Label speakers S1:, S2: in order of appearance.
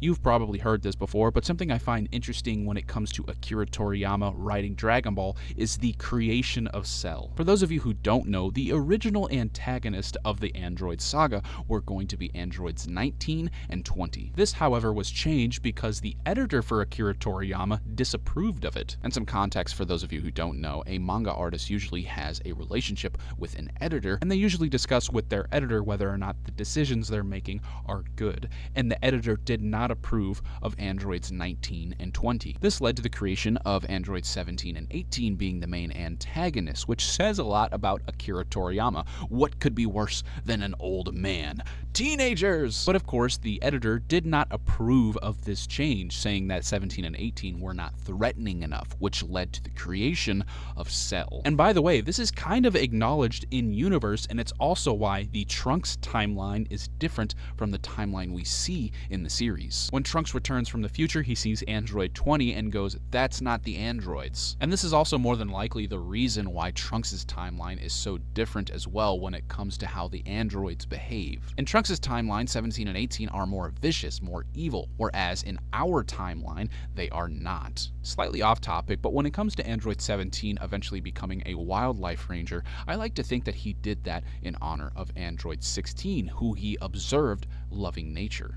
S1: You've probably heard this before, but something I find interesting when it comes to Akira Toriyama writing Dragon Ball is the creation of Cell. For those of you who don't know, the original antagonist of the Android saga were going to be androids 19 and 20. This, however, was changed because the editor for Akira Toriyama disapproved of it. And some context for those of you who don't know, a manga artist usually has a relationship with an editor, and they usually discuss with their editor whether or not the decisions they're making are good. And the editor did not approve of androids 19 and 20. This led to the creation of androids 17 and 18 being the main antagonists, which says a lot about Akira Toriyama. What could be worse than an old man? Teenagers! But of course, the editor did not approve of this change, saying that 17 and 18 were not threatening enough, which led to the creation of Cell. And by the way, this is kind of acknowledged in universe, and it's also why the Trunks timeline is different from the timeline we see in the series. When Trunks returns from the future, he sees Android 20 and goes, "That's not the androids." And this is also more than likely the reason why Trunks' timeline is so different as well when it comes to how the androids behave. In Trunks' timeline, 17 and 18 are more vicious, more evil, whereas in our timeline, they are not. Slightly off topic, but when it comes to Android 17 eventually becoming a wildlife ranger, I like to think that he did that in honor of Android 16, who he observed loving nature.